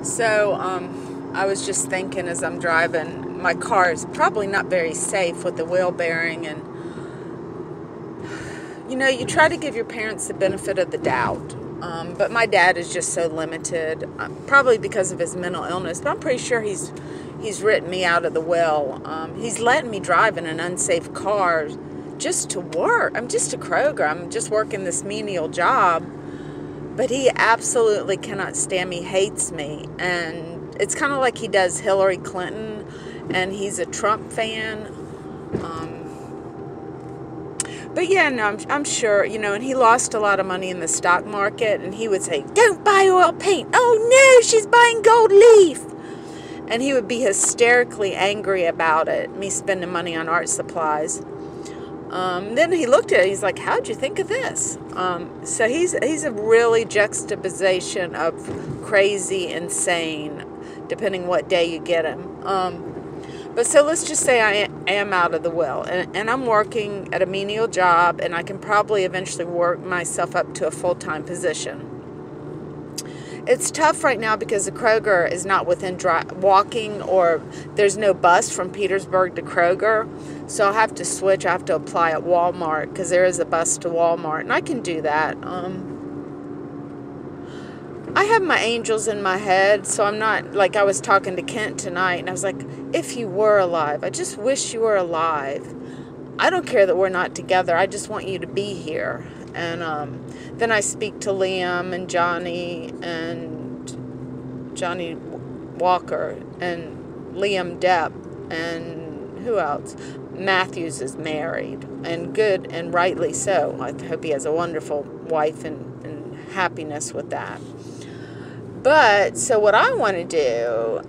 So, I was just thinking as I'm driving, my car is probably not very safe with the wheel bearing, and you try to give your parents the benefit of the doubt. But my dad is just so limited, probably because of his mental illness. But I'm pretty sure he's written me out of the will. He's letting me drive in an unsafe car just to work. I'm just a Kroger. I'm just working this menial job. But he absolutely cannot stand me, hates me. And it's kind of like he does Hillary Clinton, and he's a Trump fan. But yeah, no, I'm sure, and he lost a lot of money in the stock market, and he would say, "Don't buy oil paint. Oh no, she's buying gold leaf." And he would be hysterically angry about it, me spending money on art supplies. Then he looked at it, he's like, "How'd you think of this?" So he's a really juxtaposition of crazy, insane, depending what day you get him. But so let's just say I am out of the will, and I'm working at a menial job, and I can probably eventually work myself up to a full-time position. It's tough right now because the Kroger is not within walking, or there's no bus from Petersburg to Kroger, so I'll have to switch. I have to apply at Walmart because there is a bus to Walmart, and I can do that. I have my angels in my head, so I'm not, like I was talking to Kent tonight, and I was like, if you were alive, I just wish you were alive. I don't care that we're not together. I just want you to be here. And then I speak to Liam and Johnny Walker and Liam Depp and who else? Matthews is married, and good and rightly so. I hope he has a wonderful wife and happiness with that. But, so what I want to do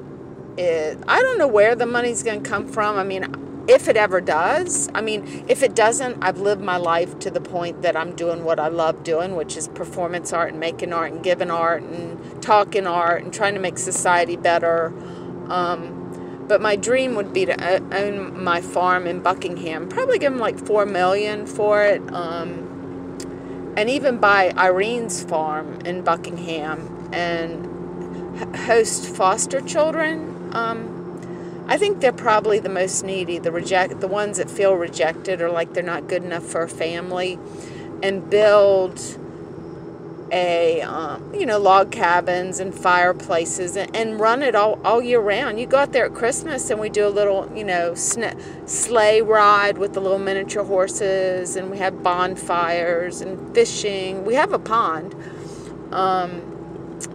is, I don't know where the money's going to come from. I mean, if it ever does. I mean, if it doesn't, I've lived my life to the point that I'm doing what I love doing, which is performance art and making art and giving art and talking art and trying to make society better. But my dream would be to own my farm in Buckingham. Probably give them like $4 million for it. And even buy Irene's farm in Buckingham and host foster children. I think they're probably the most needy, the ones that feel rejected or like they're not good enough for a family, and build log cabins and fireplaces and run it all year round. You go out there at Christmas and we do a little, sleigh ride with the little miniature horses, and we have bonfires and fishing. We have a pond,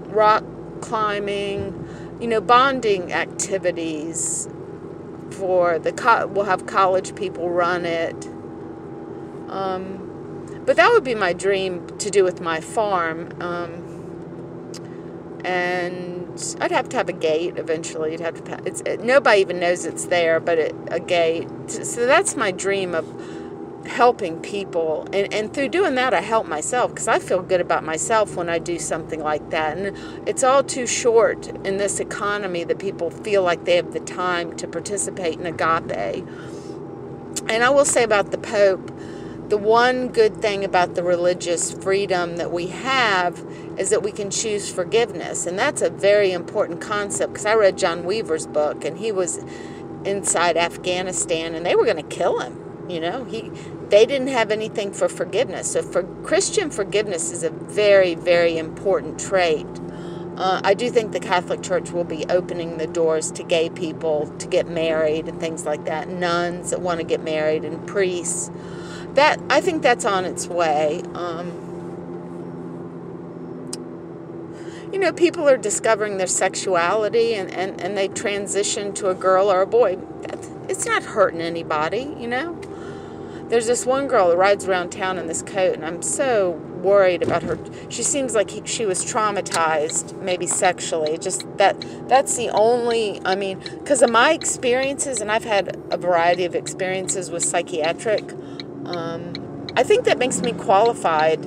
rock climbing, bonding activities for we'll have college people run it. But that would be my dream to do with my farm. And I'd have to have a gate eventually. Nobody even knows it's there, but a gate. So that's my dream of helping people. And through doing that, I help myself because I feel good about myself when I do something like that. And it's all too short in this economy that people feel like they have the time to participate in agape. And I will say about the Pope, the one good thing about the religious freedom that we have is that we can choose forgiveness. And that's a very important concept because I read John Weaver's book, and he was inside Afghanistan, and they were going to kill him. They didn't have anything for forgiveness. So for Christian forgiveness is a very, very important trait. I do think the Catholic Church will be opening the doors to gay people to get married and things like that. Nuns that want to get married and priests. I think that's on its way. People are discovering their sexuality and they transition to a girl or a boy. It's not hurting anybody, There's this one girl that rides around town in this coat, and I'm so worried about her. She seems like she was traumatized, maybe sexually. Just that's the only, because of my experiences, and I've had a variety of experiences with psychiatric, I think that makes me qualified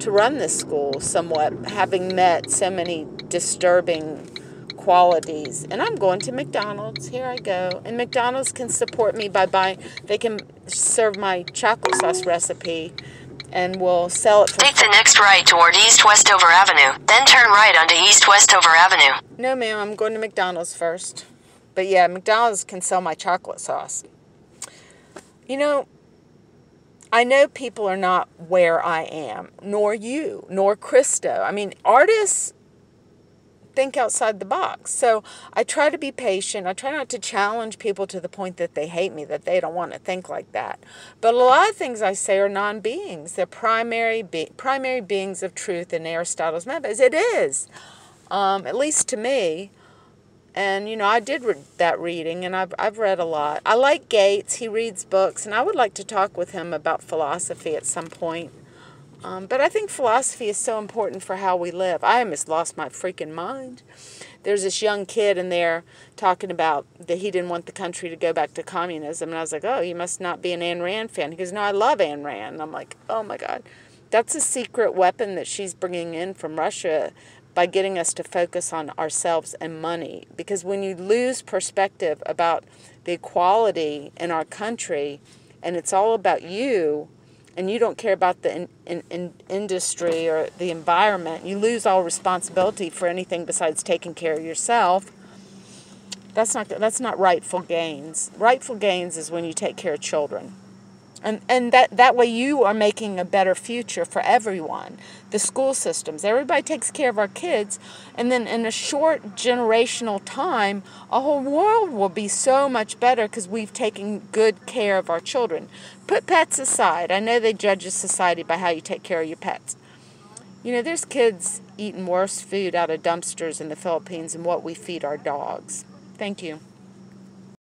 to run this school somewhat, having met so many disturbing qualities. And I'm going to McDonald's. Here I go. And McDonald's can support me by buying, they can serve my chocolate sauce recipe and we'll sell it for... Take the next right toward East Westover Avenue, then turn right onto East Westover Avenue. No, ma'am, I'm going to McDonald's first. But yeah, McDonald's can sell my chocolate sauce. You know, I know people are not where I am, nor you, nor Christo. I mean, artists think outside the box. So I try to be patient. I try not to challenge people to the point that they hate me, that they don't want to think like that. But a lot of things I say are non-beings. They're primary beings of truth in Aristotle's methods. It is, at least to me. And, you know, I did that reading, and I've read a lot. I like Gates. He reads books, and I would like to talk with him about philosophy at some point. But I think philosophy is so important for how we live. I almost lost my freaking mind. There's this young kid in there talking about that he didn't want the country to go back to communism. And I was like, oh, you must not be an Ayn Rand fan. He goes, no, I love Ayn Rand. And I'm like, oh, my God. That's a secret weapon that she's bringing in from Russia by getting us to focus on ourselves and money. Because when you lose perspective about the equality in our country and it's all about you, and you don't care about the industry or the environment, you lose all responsibility for anything besides taking care of yourself. That's not rightful gains. Rightful gains is when you take care of children. And that way you are making a better future for everyone. The school systems, everybody takes care of our kids, and then in a short generational time, a whole world will be so much better because we've taken good care of our children. Put pets aside. I know they judge a society by how you take care of your pets. You know, there's kids eating worse food out of dumpsters in the Philippines than what we feed our dogs. Thank you.